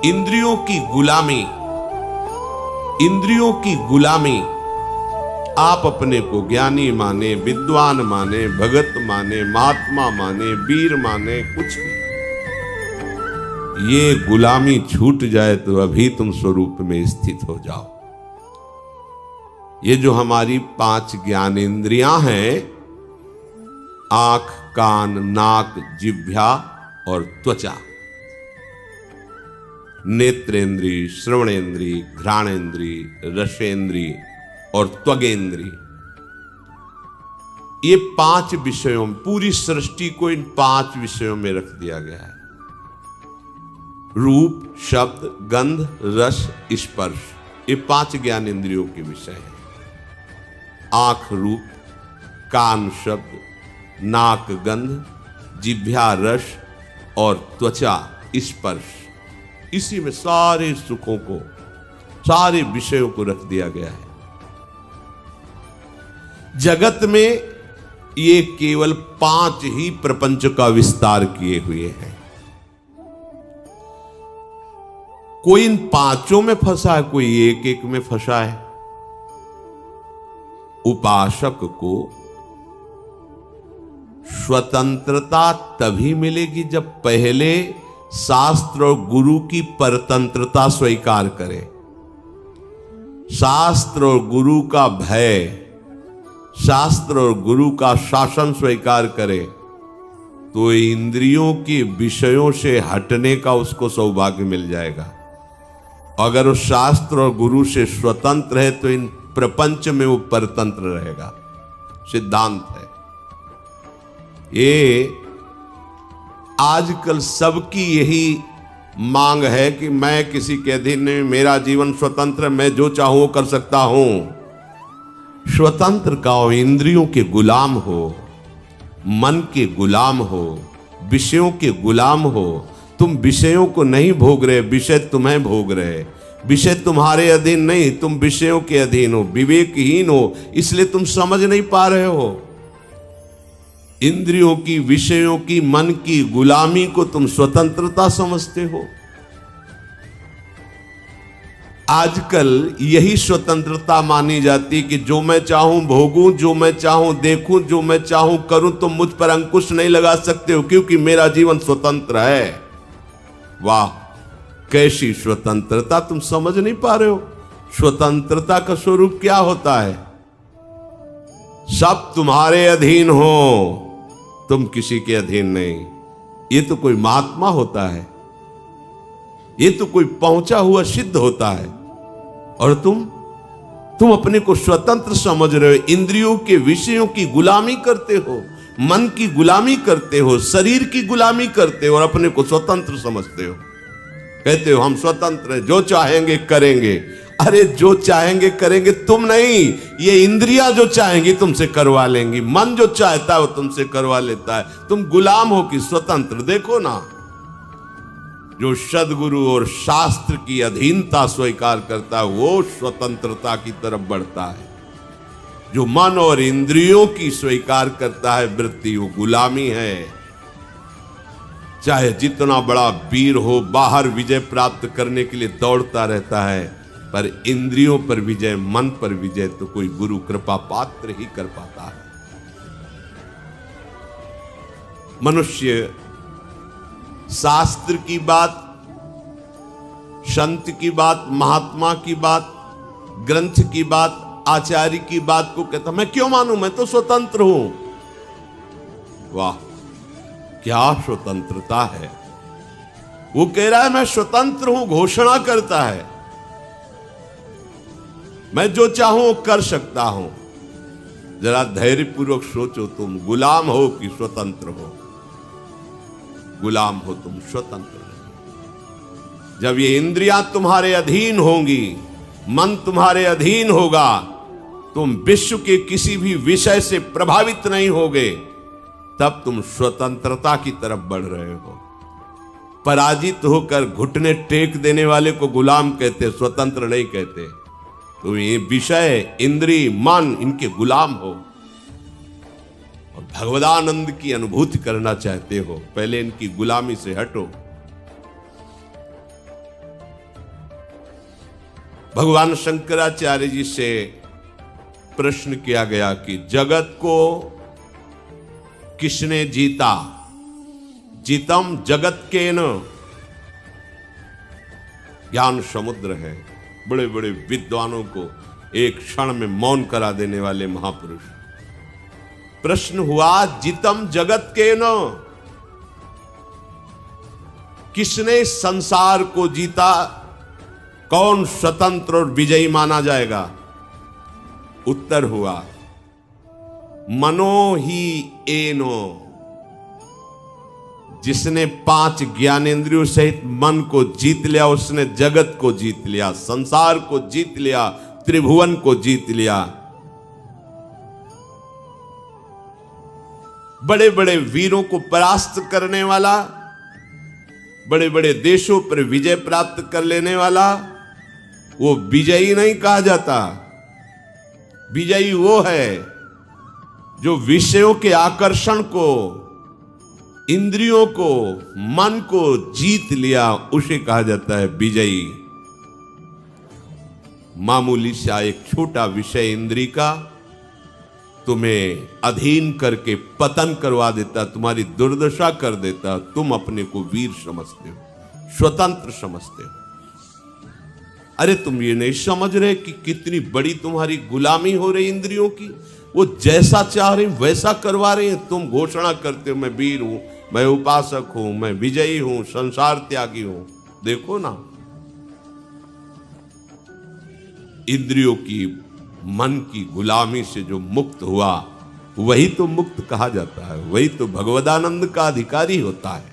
इंद्रियों की गुलामी, इंद्रियों की गुलामी, आप अपने को ज्ञानी माने, विद्वान माने, भगत माने, महात्मा माने, वीर माने, कुछ भी, ये गुलामी छूट जाए तो अभी तुम स्वरूप में स्थित हो जाओ। ये जो हमारी 5 ज्ञानेंद्रियां हैं, आंख, कान, नाक, जिह्वा और त्वचा, नेत्रेंद्री, श्रवणेंद्री, घ्राणेंद्री, रसेंद्री और त्वगेंद्री, ये 5 विषयों में, पूरी सृष्टि को इन 5 विषयों में रख दिया गया है। रूप, शब्द, गंध, रस, स्पर्श, ये 5 ज्ञानेंद्रियों के विषय हैं। आंख रूप, कान शब्द, नाक गंध, जिह्वा रस और त्वचा स्पर्श, इसी में सारे सुखों को, सारे विषयों को रख दिया गया है। जगत में ये केवल 5 ही प्रपंच का विस्तार किए हुए हैं। कोई इन 5 में फंसा है, कोई एक एक में फंसा है। उपासक को स्वतंत्रता तभी मिलेगी जब पहले शास्त्र और गुरु की परतंत्रता स्वीकार करे। शास्त्र और गुरु का भय, शास्त्र और गुरु का शासन स्वीकार करे तो इंद्रियों के विषयों से हटने का उसको सौभाग्य मिल जाएगा। अगर वो शास्त्र और गुरु से स्वतंत्र है तो इन प्रपंच में वो परतंत्र रहेगा। सिद्धांत है ये। आजकल सबकी यही मांग है कि मैं किसी के अधीन नहीं, मेरा जीवन स्वतंत्र, मैं जो चाहूं कर सकता हूं। स्वतंत्र का हो, इंद्रियों के गुलाम हो, मन के गुलाम हो, विषयों के गुलाम हो। तुम विषयों को नहीं भोग रहे, विषय तुम्हें भोग रहे। विषय तुम्हारे अधीन नहीं, तुम विषयों के अधीन हो, विवेकहीन हो, इसलिए तुम समझ नहीं पा रहे हो। इंद्रियों की, विषयों की, मन की गुलामी को तुम स्वतंत्रता समझते हो। आजकल यही स्वतंत्रता मानी जाती कि जो मैं चाहूं भोगूं, जो मैं चाहूं देखूं, जो मैं चाहूं करूं, तुम मुझ पर अंकुश नहीं लगा सकते हो क्योंकि मेरा जीवन स्वतंत्र है। वाह, कैसी स्वतंत्रता, तुम समझ नहीं पा रहे हो। स्वतंत्रता का स्वरूप क्या होता है? सब तुम्हारे अधीन हो, तुम किसी के अधीन नहीं। ये तो कोई महात्मा होता है, ये तो कोई पहुंचा हुआ सिद्ध होता है, और तुम अपने को स्वतंत्र समझ रहे हो। इंद्रियों के विषयों की गुलामी करते हो, मन की गुलामी करते हो, शरीर की गुलामी करते हो और अपने को स्वतंत्र समझते हो। कहते हो हम स्वतंत्र हैं, जो चाहेंगे करेंगे। अरे जो चाहेंगे करेंगे तुम नहीं, ये इंद्रियां जो चाहेंगी तुमसे करवा लेंगी, मन जो चाहता है वो तुमसे करवा लेता है। तुम गुलाम हो कि स्वतंत्र? देखो ना, जो सद्गुरु और शास्त्र की अधीनता स्वीकार करता है वो स्वतंत्रता की तरफ बढ़ता है। जो मन और इंद्रियों की स्वीकार करता है वृत्ति, वो गुलामी है। चाहे जितना बड़ा वीर हो, बाहर विजय प्राप्त करने के लिए दौड़ता रहता है, पर इंद्रियों पर विजय, मन पर विजय तो कोई गुरु कृपा पात्र ही कर पाता है। मनुष्य शास्त्र की बात, संत की बात, महात्मा की बात, ग्रंथ की बात, आचार्य की बात को कहता मैं क्यों मानूं, मैं तो स्वतंत्र हूं। वाह, क्या स्वतंत्रता है। वो कह रहा है मैं स्वतंत्र हूं, घोषणा करता है मैं जो चाहूं कर सकता हूं। जरा धैर्यपूर्वक सोचो, तुम गुलाम हो कि स्वतंत्र हो? गुलाम हो तुम, स्वतंत्र नहीं। जब ये इंद्रियां तुम्हारे अधीन होंगी, मन तुम्हारे अधीन होगा, तुम विश्व के किसी भी विषय से प्रभावित नहीं होगे, तब तुम स्वतंत्रता की तरफ बढ़ रहे हो। पराजित होकर घुटने टेक देने वाले को गुलाम कहते, स्वतंत्र नहीं कहते। तो ये विषय, इंद्री, मन, इनके गुलाम हो और भगवदानंद की अनुभूति करना चाहते हो, पहले इनकी गुलामी से हटो। भगवान शंकराचार्य जी से प्रश्न किया गया कि जगत को किसने जीता? जीतम जगत के न। ज्ञान समुद्र है, बड़े बड़े विद्वानों को एक क्षण में मौन करा देने वाले महापुरुष। प्रश्न हुआ जीतम जगत के न, किसने संसार को जीता? कौन स्वतंत्र और विजयी माना जाएगा? उत्तर हुआ मनो ही एनो। जिसने 5 ज्ञानेंद्रियों सहित मन को जीत लिया उसने जगत को जीत लिया, संसार को जीत लिया, त्रिभुवन को जीत लिया। बड़े बड़े वीरों को परास्त करने वाला, बड़े बड़े देशों पर विजय प्राप्त कर लेने वाला, वो विजयी नहीं कहा जाता। विजयी वो है जो विषयों के आकर्षण को, इंद्रियों को, मन को जीत लिया, उसे कहा जाता है विजयी। मामूली सा एक छोटा विषय इंद्री का तुम्हें अधीन करके पतन करवा देता, तुम्हारी दुर्दशा कर देता। तुम अपने को वीर समझते हो, स्वतंत्र समझते हो। अरे तुम ये नहीं समझ रहे कि कितनी बड़ी तुम्हारी गुलामी हो रही इंद्रियों की। वो जैसा चाह रही वैसा करवा रही है। तुम घोषणा करते हो मैं वीर हूं, मैं उपासक हूं, मैं विजयी हूं, संसार त्यागी हूं। देखो ना, इंद्रियों की, मन की गुलामी से जो मुक्त हुआ वही तो मुक्त कहा जाता है, वही तो भगवदानंद का अधिकारी होता है।